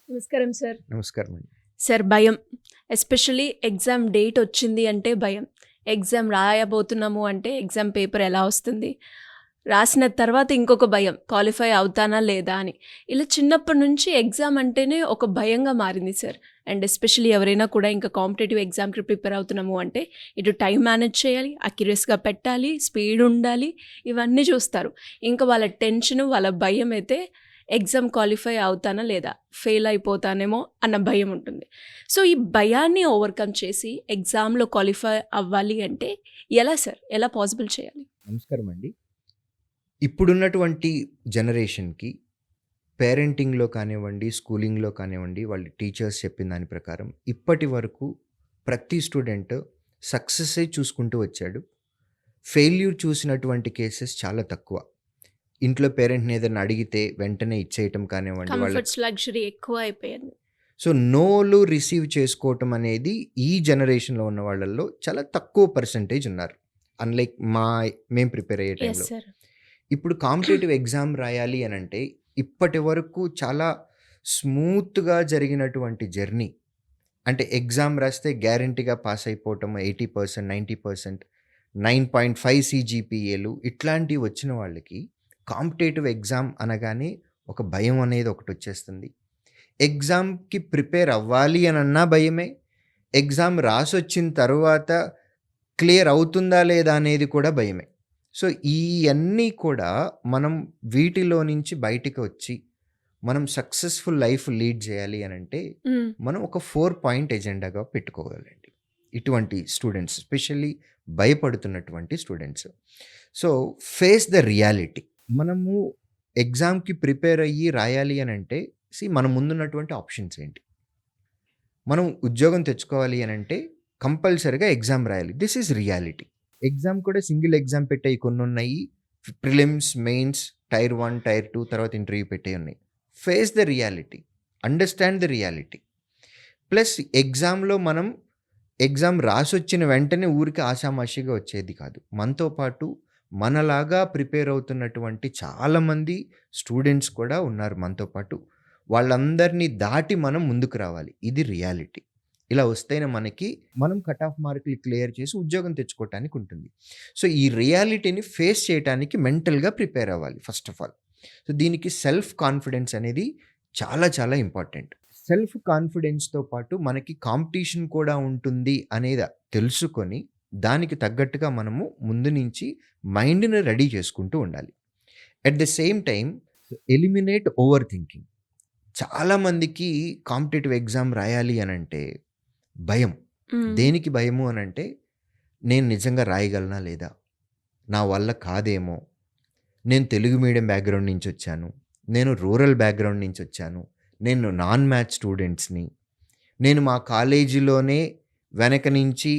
నమస్కారం సార్. నమస్కారం అండి. సార్ భయం. ఎస్పెషల్లీ ఎగ్జామ్ డేట్ వచ్చింది అంటే భయం. ఎగ్జామ్ రాయబోతున్నాము అంటే ఎగ్జామ్ పేపర్ ఎలా వస్తుంది? రాసిన తర్వాత ఇంకొక భయం. క్వాలిఫై అవుతానా లేదా అని. ఇలా చిన్నప్పటి నుంచి ఎగ్జామ్ అంటేనే ఒక భయంగా మారింది సార్. అండ్ ఎస్పెషల్లీ ఎవరైనా కూడా ఇంకా కాంపిటేటివ్ ఎగ్జామ్‌కి ప్రిపేర్ అవుతున్నాము అంటే ఇటు టైం మేనేజ్ చేయాలి, అక్యురసీగా పెట్టాలి, స్పీడ్ ఉండాలి, ఇవన్నీ చూస్తారు. ఇంకా వాళ్ళ టెన్షన్, వాళ్ళ భయం అయితే ఎగ్జామ్ క్వాలిఫై అవుతానా లేదా, ఫెయిల్ అయిపోతానేమో అన్న భయం ఉంటుంది. సో ఈ భయాన్ని ఓవర్కమ్ చేసి ఎగ్జామ్లో క్వాలిఫై అవ్వాలి అంటే ఎలా సార్, ఎలా పాసిబుల్ చేయాలి? నమస్కారం అండి. ఇప్పుడున్నటువంటి జనరేషన్‌కి పేరెంటింగ్‌లో కానివ్వండి, స్కూలింగ్‌లో కానివ్వండి, వాళ్ళ టీచర్స్ చెప్పిన దాని ప్రకారం ఇప్పటి వరకు ప్రతి స్టూడెంట్ సక్సెస్సే చూసుకుంటూ వచ్చాడు. ఫెయిల్యూర్ చూసినటువంటి కేసెస్ చాలా తక్కువ. ఇంట్లో పేరెంట్‌ని ఏదైనా అడిగితే వెంటనే ఇచ్చేయటం కానివ్వండి, కంఫర్ట్స్, లగ్జరీ ఎక్కువ అయిపోయింది. సో నోలు రిసీవ్ చేసుకోవటం అనేది ఈ జనరేషన్‌లో ఉన్న వాళ్ళల్లో చాలా తక్కువ పర్సెంటేజ్ ఉన్నారు. అన్‌లైక్ మేము ప్రిపేర్ అయ్యే ఎస్ టైంలో. సార్. ఇప్పుడు కాంపిటేటివ్ ఎగ్జామ్ రాయాలి అనంటే ఇప్పటి వరకు చాలా స్మూత్‌గా జరిగినటువంటి జర్నీ. అంటే ఎగ్జామ్ రాస్తే గ్యారంటీగా పాస్ అయిపోవటం 80%, 90%, 9.5 సీజీపీఏలు ఇట్లాంటివి వచ్చిన వాళ్ళకి కాంపిటేటివ్ ఎగ్జామ్ అనగానే ఒక భయం అనేది ఒకటొచ్చేస్తుంది. ఎగ్జామ్‌కి ప్రిపేర్ అవ్వాలి అనన్నా భయమే. ఎగ్జామ్ రాసొచ్చిన తరువాత క్లియర్ అవుతుందా లేదా అనేది కూడా భయమే. సో ఇయన్నీ కూడా మనం వీటిలో నుంచి బయటికి వచ్చి మనం సక్సెస్‌ఫుల్ లైఫ్ లీడ్ చేయాలి అనంటే మనం ఒక 4 పాయింట్ ఎజెండాగా పెట్టుకోవాలండి. ఇటువంటి స్టూడెంట్స్ ఎస్పెషల్లీ భయపడుతున్నటువంటి students. So face the reality. మనము ఎగ్జామ్‌కి ప్రిపేర్ అయ్యి రాయాలి అనంటే మన ముందున్నటువంటి ఆప్షన్స్ ఏంటి? మనం ఉద్యోగం తెచ్చుకోవాలి అనంటే కంపల్సరీగా ఎగ్జామ్ రాయాలి. This is reality. ఎగ్జామ్ కూడా సింగిల్ ఎగ్జామ్ పెట్టేవి కొన్ని ఉన్నాయి. ప్రిలిమ్స్, మెయిన్స్, టైర్ 1, టైర్ 2 తర్వాత ఇంటర్వ్యూ పెట్టేవి ఉన్నాయి. Face the reality. Understand the reality. Plus ఎగ్జామ్‌లో మనం ఎగ్జామ్ రాసొచ్చిన వెంటనే ఊరికే ఆషామాషీగా వచ్చేది కాదు. మనతో పాటు మనలాగా ప్రిపేర్ అవుతున్నటువంటి చాలామంది స్టూడెంట్స్ కూడా ఉన్నారు మనతో పాటు. వాళ్ళందరినీ దాటి మనం ముందుకు రావాలి. ఇది రియాలిటీ. ఇలా వస్తేనే మనం కట్ ఆఫ్ మార్కులు క్లియర్ చేసి ఉద్యోగం తెచ్చుకోవటానికి ఉంటుంది. సో ఈ రియాలిటీని ఫేస్ చేయటానికి మెంటల్‌గా ప్రిపేర్ అవ్వాలి ఫస్ట్ ఆఫ్ ఆల్. సో దీనికి సెల్ఫ్ కాన్ఫిడెన్స్ అనేది చాలా చాలా ఇంపార్టెంట్. సెల్ఫ్ కాన్ఫిడెన్స్‌తో పాటు మనకి కాంపిటీషన్ కూడా ఉంటుంది అనేది తెలుసుకొని దానికి తగ్గట్టుగా మనము ముందు నుంచి మైండ్‌ని రెడీ చేసుకుంటూ ఉండాలి. At the same time eliminate over thinking. చాలామందికి కాంపిటేటివ్ ఎగ్జామ్ రాయాలి అనంటే భయం. దేనికి భయము అనంటే నేను నిజంగా రాయగలనా లేదా? నా వల్ల కాదేమో. నేను తెలుగు మీడియం బ్యాక్‌గ్రౌండ్ నుంచి వచ్చాను. నేను రూరల్ బ్యాక్‌గ్రౌండ్ నుంచి వచ్చాను. నేను నాన్ మ్యాథ్స్ స్టూడెంట్స్‌ని. నేను మా కాలేజీలోనే వెనక నుంచి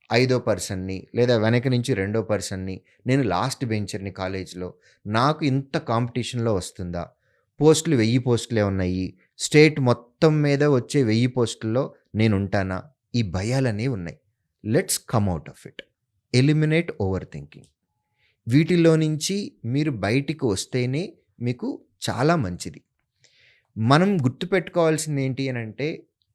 ఐదో పర్సన్‌ని లేదా వెనక నుంచి రెండో పర్సన్‌ని. నేను లాస్ట్ బెంచర్‌ని కాలేజీలో. నాకు ఇంత కాంపిటీషన్‌లో వస్తుందా? పోస్టులు 1000 పోస్టులే ఉన్నాయి. స్టేట్ మొత్తం మీద వచ్చే 1000 పోస్టుల్లో నేనుంటానా? ఈ భయాలనేవి ఉన్నాయి. Let's come out of it. Eliminate over thinking. వీటిలో నుంచి మీరు బయటికి వస్తేనే మీకు చాలా మంచిది. మనం గుర్తుపెట్టుకోవాల్సింది ఏంటి అనంటే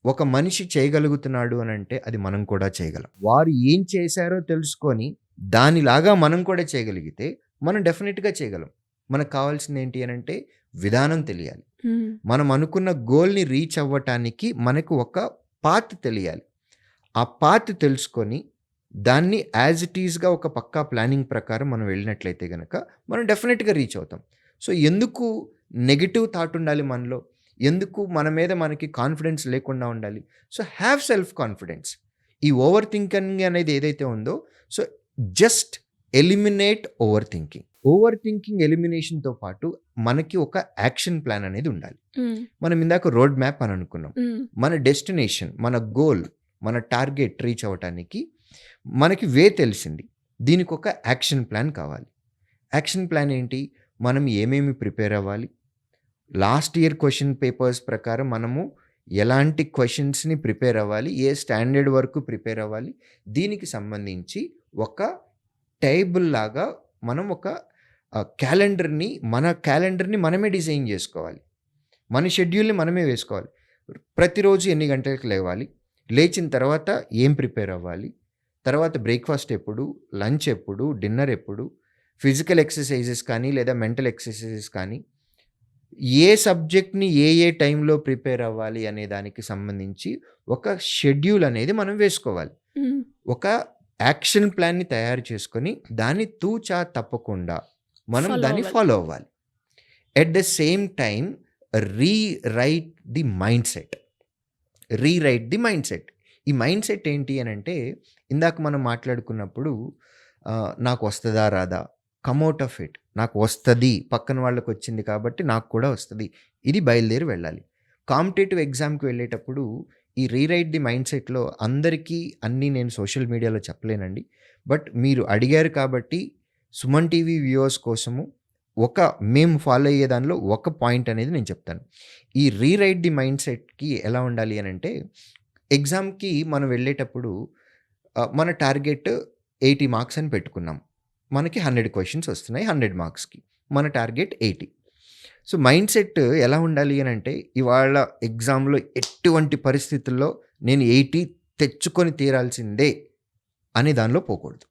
ఒక మనిషి చేయగలుగుతున్నాడు అనంటే అది మనం కూడా చేయగలం. వారు ఏం చేశారో తెలుసుకొని దానిలాగా మనం కూడా చేయగలిగితే మనం డెఫినెట్‌గా చేయగలం. మనకు కావాల్సింది ఏంటి అనంటే విధానం తెలియాలి. మనం అనుకున్న గోల్‌ని రీచ్ అవ్వటానికి మనకు ఒక పాత్ తెలియాలి. ఆ పాత్ తెలుసుకొని దాన్ని యాజ్ ఇట్ ఈస్‌గా ఒక పక్కా ప్లానింగ్ ప్రకారం మనం వెళ్ళినట్లయితే గనక మనం డెఫినెట్‌గా రీచ్ అవుతాం. సో ఎందుకు నెగెటివ్ థాట్ ఉండాలి మనలో? ఎందుకు మన మీద మనకి కాన్ఫిడెన్స్ లేకుండా ఉండాలి? So have self confidence. ఈ ఓవర్ థింకింగ్ అనేది ఏదైతే ఉందో so just eliminate over thinking. Over thinking ఎలిమినేషన్‌తో పాటు మనకి ఒక యాక్షన్ ప్లాన్ అనేది ఉండాలి. మనం ఇందాక రోడ్ మ్యాప్ అని అనుకున్నాం. మన డెస్టినేషన్, మన గోల్, మన టార్గెట్ రీచ్ అవ్వటానికి మనకి వే తెలిసింది. దీనికి ఒక యాక్షన్ ప్లాన్ కావాలి. యాక్షన్ ప్లాన్ ఏంటి? మనం ఏమేమి ప్రిపేర్ అవ్వాలి? లాస్ట్ ఇయర్ క్వెషన్ పేపర్స్ ప్రకారం మనము ఎలాంటి క్వెషన్స్‌ని ప్రిపేర్ అవ్వాలి? ఏ స్టాండర్డ్ వరకు ప్రిపేర్ అవ్వాలి? దీనికి సంబంధించి ఒక టేబుల్ లాగా మనం ఒక మన క్యాలెండర్‌ని మనమే డిజైన్ చేసుకోవాలి. మన షెడ్యూల్‌ని మనమే వేసుకోవాలి. ప్రతిరోజు ఎన్ని గంటలకు లేవాలి, లేచిన తర్వాత ఏం ప్రిపేర్ అవ్వాలి, తర్వాత బ్రేక్‌ఫాస్ట్ ఎప్పుడు, లంచ్ ఎప్పుడు, డిన్నర్ ఎప్పుడు, ఫిజికల్ ఎక్సర్‌సైజెస్ కానీ లేదా మెంటల్ ఎక్సర్‌సైజెస్ కానీ, ఏ సబ్జెక్ట్‌ని ఏ టైంలో ప్రిపేర్ అవ్వాలి అనే దానికి సంబంధించి ఒక షెడ్యూల్ అనేది మనం వేసుకోవాలి. హ్మ్. ఒక యాక్షన్ ప్లాన్‌ని తయారు చేసుకొని దాన్ని తూచా తప్పకుండా మనం ఫాలో దాన్ని అవ్వాలి. ఫాలో అవ్వాలి. At the same time rewrite the mind set. Rewrite the mind set. ఈ మైండ్ సెట్ ఏంటి అనంటే, ఇందాక మనం మాట్లాడుకున్నప్పుడు నాకు వస్తదా? రాదా? Come out of it. నాకు వస్తది. పక్కన వాళ్ళకొచ్చింది కాబట్టి నాకు కూడా వస్తది. ఇది బయలుదేరి వెళ్ళాలి. కాంపిటీటివ్ ఎగ్జామ్‌కి వెళ్ళేటప్పుడు ఈ రీరైట్ ది మైండ్ సెట్‌లో అందరికీ అన్నీ నేను సోషల్ మీడియాలో చెప్పలేనండి. బట్ మీరు అడిగారు కాబట్టి సుమన్ టీవీ వ్యూవర్స్ కోసము మేము ఫాలో అయ్యే దానిలో ఒక పాయింట్ అనేది నేను చెప్తాను. ఈ రీరైట్ ది మైండ్ సెట్‌కి ఎలా ఉండాలి అనంటే, ఎగ్జామ్‌కి మనం వెళ్ళేటప్పుడు మన టార్గెట్ 80 మార్క్స్ అని పెట్టుకున్నాం. మనకి 100 క్వెషన్స్ వస్తున్నాయి 100 మార్క్స్‌కి. మన టార్గెట్ 80. సో, మైండ్ సెట్ ఎలా ఉండాలి అనంటే, ఇవాళ ఎగ్జామ్‌లో ఎటువంటి పరిస్థితుల్లో నేను 80 తెచ్చుకొని తీరాల్సిందే అనే దానిలో పోకూడదు.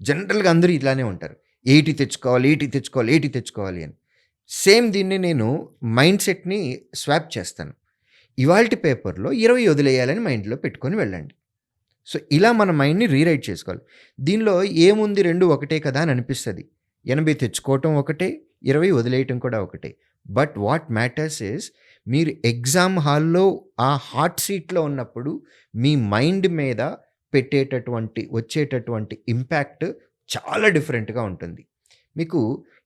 జనరల్‌గా అందరూ ఇలానే ఉంటారు. 80 తెచ్చుకోవాలి, 80 తెచ్చుకోవాలి, 80 తెచ్చుకోవాలి అని. సేమ్ దీన్ని నేను మైండ్ సెట్‌ని స్వాప్ చేస్తాను. ఇవాల్టి పేపర్‌లో 20 వదిలేయాలని మైండ్‌లో పెట్టుకొని వెళ్ళండి. సో, ఇలా మన మైండ్‌ని రీరైట్ చేసుకోవాలి. దీనిలో ఏముంది 2 ఒకటే కదా అని అనిపిస్తది. 80 తెచ్చుకోవటం ఒకటే, 20 వదిలేయటం కూడా ఒకటే. బట్ వాట్ మ్యాటర్స్ ఈస్ మీరు ఎగ్జామ్ హాల్‌లో ఆ హాట్ సీట్‌లో ఉన్నప్పుడు మీ మైండ్ మీద వచ్చేటటువంటి ఇంపాక్ట్ చాలా డిఫరెంట్‌గా ఉంటుంది. మీకు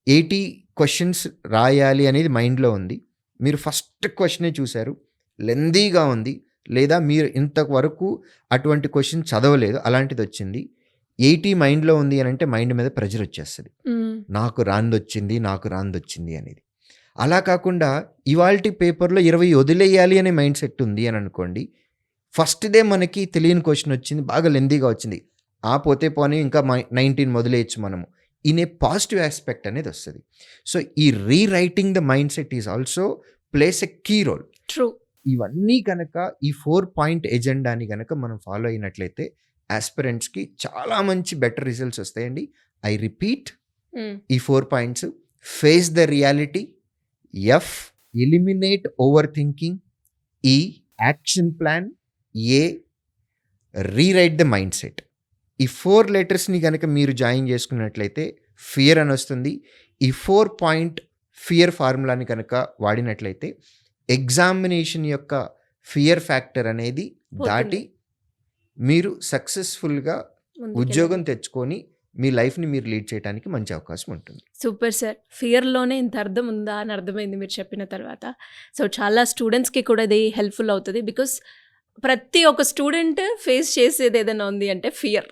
80 క్వెషన్స్ రాయాలి అనేది మైండ్‌లో ఉంది. మీరు ఫస్ట్ క్వెషనే చూసారు. లెంథీగా ఉంది. లేదా మీరు ఇంతవరకు అటువంటి క్వెషన్ చదవలేదు. అలాంటిదొచ్చింది. 80 మైండ్‌లో ఉంది అనంటే మైండ్ మీద ప్రెషర్ వచ్చేస్తది. హ్మ్. నాకు రానిదొచ్చింది అనేది. అలా కాకుండా ఇవాల్టి పేపర్‌లో 20 వదిలేయాలి అనే మైండ్ సెట్ ఉంది అని అనుకోండి. ఫస్ట్‌దే మనకి తెలియని క్వెషన్ వచ్చింది. బాగా లెంథీగా వచ్చింది. పోతే పోనీ ఇంకా 19 వదిలేయొచ్చు మనము. ఇన్ ఏ పాజిటివ్ యాస్పెక్ట్ అనేది వస్తది. సో, ఈ rewriting the mindset is also plays a key role. True. ఇవన్నీ గనక ఈ 4 పాయింట్ ఎజెండాని గనక మనం ఫాలో అయినట్లయితే యాస్పిరెంట్స్‌కి చాలా మంచి బెటర్ రిజల్ట్స్ వస్తాయండి. I repeat hmm. ఈ 4 points. Face the reality. F eliminate over thinking. ఈ యాక్షన్ ప్లాన్. ఏ రీరైట్ ద మైండ్ సెట్. ఈ 4 లెటర్స్‌ని గనక మీరు జాయిన్ చేసుకున్నట్లయితే ఫియర్ అని వస్తుంది. ఈ 4 పాయింట్ ఫియర్ ఫార్ములాని కనుక వాడినట్లయితే ఎగ్జామినేషన్ యొక్క ఫియర్ ఫ్యాక్టర్ అనేది పోతుంది. దాటి మీరు సక్సెస్‌ఫుల్‌గా ముందుకెళ్ళాలి. ఉద్యోగం తెచ్చుకొని మీ లైఫ్‌ని మీరు లీడ్ చేయడానికి మంచి అవకాశం ఉంటుంది. Super sir. ఫియర్‌లోనే ఇంత అర్థం ఉందా అని అర్థమైంది మీరు చెప్పిన తర్వాత. సో, చాలా స్టూడెంట్స్‌కి కూడా ఇది హెల్ప్‌ఫుల్ అవుతది. బికాస్ ప్రతి ఒక్క స్టూడెంట్ ఫేస్ చేసేది ఏదైనా ఉంది అంటే ఫియర్.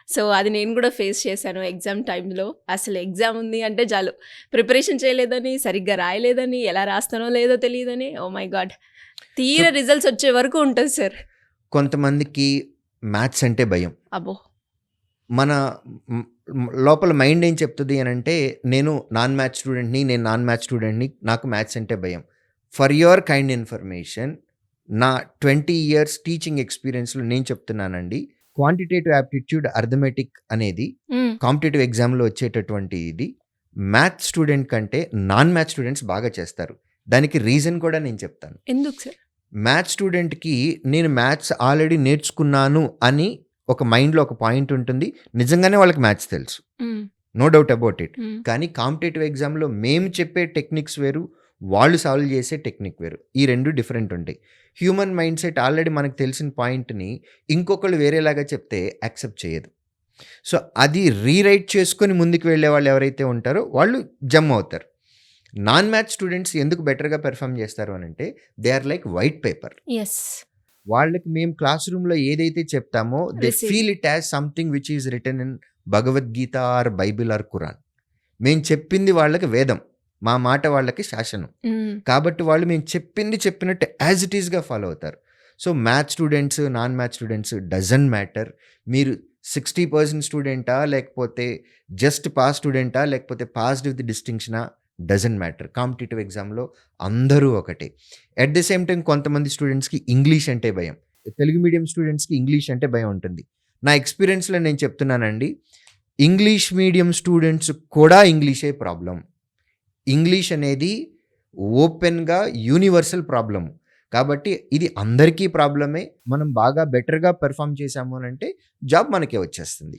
సో, అది నేను కూడా ఫేస్ చేశాను ఎగ్జామ్ టైంలో. అసలు ఎగ్జామ్ ఉంది అంటే చాలు ప్రిపరేషన్ చేయలేదని, సరిగ్గా రాయలేదని, ఎలా రాస్తానో లేదో తెలీదని, ఓహ్ మై గాడ్! తీరా రిజల్ట్స్ వచ్చే వరకు ఉంటది సార్. కొంతమందికి మ్యాథ్స్ అంటే భయం. అబ్బో! మన లోపల మైండ్ ఏం చెప్తుంది అనంటే, నేను నాన్ మ్యాథ్స్ స్టూడెంట్‌ని, నాకు మ్యాథ్స్ అంటే భయం. ఫర్ యువర్ కైండ్ ఇన్ఫర్మేషన్, నా 20 ఇయర్స్ టీచింగ్ ఎక్స్‌పీరియన్స్‌లో నేను చెప్తున్నానండి. క్వాంటిటేటివ్ యాప్టిట్యూడ్ అర్థమెటిక్ అనేది హ్మ్. కాంపిటీటివ్ ఎగ్జామ్‌లో వచ్చేటటువంటి ఇది మ్యాథ్స్ స్టూడెంట్ కంటే నాన్ మ్యాథ్స్ స్టూడెంట్స్ బాగా చేస్తారు. దానికి రీజన్ కూడా నేను చెప్తాను. ఎందుకు సార్? మ్యాథ్స్ స్టూడెంట్‌కి నేను మ్యాథ్స్ ఆల్రెడీ నేర్చుకున్నాను అని ఒక మైండ్‌లో ఒక పాయింట్ ఉంటుంది. నిజంగానే వాళ్ళకి మ్యాథ్స్ తెలుసు. Hmm. No doubt about it. Hmm. కానీ కాంపిటీటివ్ ఎగ్జామ్‌లో మేము చెప్పే టెక్నిక్స్ వేరు. వాళ్ళు సాల్వ్ చేసే టెక్నిక్ వేరు. ఈ 2 డిఫరెంట్ ఉంటాయి. హ్యూమన్ మైండ్ సెట్ ఆల్రెడీ మనకు తెలిసిన పాయింట్‌ని ఇంకొకళ్ళు వేరేలాగా చెప్తే యాక్సెప్ట్ చేయదు. సో, అది రీరైట్ చేసుకొని ముందుకు వెళ్ళేవాళ్ళు ఎవరైతే ఉంటారో వాళ్ళు జమ్ అవుతారు. నాన్ మ్యాథ్స్ స్టూడెంట్స్ ఎందుకు బెటర్‌గా పెర్ఫార్మ్ చేస్తారు అనంటే, they are like white paper. Yes. వాళ్ళకి మేము క్లాస్ రూమ్‌లో ఏదైతే చెప్తామో they receive. Feel it as something which is written in Bhagavad Gita or Bible or Quran. మేము చెప్పింది వాళ్ళకి వేదం. మా మాట వాళ్ళకి శాసనం. హ్మ్. కాబట్టి వాళ్ళు మేము చెప్పింది చెప్పినట్టు యాజ్ ఇట్ ఈస్‌గా ఫాలో అవుతారు. So, maths students, non maths students doesn't matter. మీరు 60% స్టూడెంటా? లేకపోతే జస్ట్ పాస్ స్టూడెంటా? లేకపోతే పాస్డ్ విత్ డిస్టింక్షనా? Doesn't matter. కాంపిటీటివ్ ఎగ్జామ్‌లో అందరూ ఒకటే. ఎట్ ది సేమ్ టైమ్ కొంతమంది స్టూడెంట్స్‌కి ఇంగ్లీష్ అంటే భయం. తెలుగు మీడియం స్టూడెంట్స్‌కి ఇంగ్లీష్ అంటే భయం ఉంటుంది. నా ఎక్స్‌పీరియన్స్‌లో నేను చెప్తున్నానండి. ఇంగ్లీష్ మీడియం స్టూడెంట్స్ కూడా ఇంగ్లీషే ప్రాబ్లమ్. ఇంగ్లీష్ అనేది ఓపెన్‌గా యూనివర్సల్ ప్రాబ్లమ్. కాబట్టి ఇది అందరికీ ప్రాబ్లమే. మనం బాగా బెటర్‌గా పెర్ఫార్మ్ చేశాము అనంటే జాబ్ మనకే వచ్చేస్తుంది.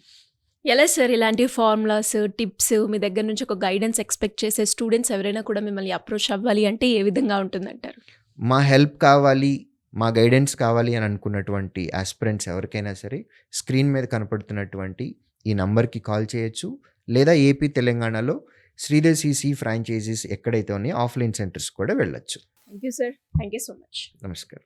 ఎలా సార్ ఇలాంటి ఫార్ములాస్, టిప్స్ మీ దగ్గర నుంచి ఒక గైడెన్స్ ఎక్స్‌పెక్ట్ చేసే స్టూడెంట్స్ ఎవరైనా కూడా మిమ్మల్ని అప్రోచ్ అవ్వాలి అంటే ఏ విధంగా ఉంటుందంటారు? మా హెల్ప్ కావాలి, మా గైడెన్స్ కావాలి అని అనుకున్నటువంటి యాస్పిరెంట్స్ ఎవరికైనా సరే స్క్రీన్ మీద కనపడుతున్నటువంటి ఈ నంబర్‌కి కాల్ చేయొచ్చు. లేదా ఏపీ, తెలంగాణలో శ్రీధర్ సీసీ ఫ్రాంచైజీస్ ఎక్కడైతే ఉన్నాయో ఆఫ్‌లైన్ సెంటర్స్ కూడా వెళ్ళొచ్చు. Thank you sir. Thank you so much. నమస్కారం.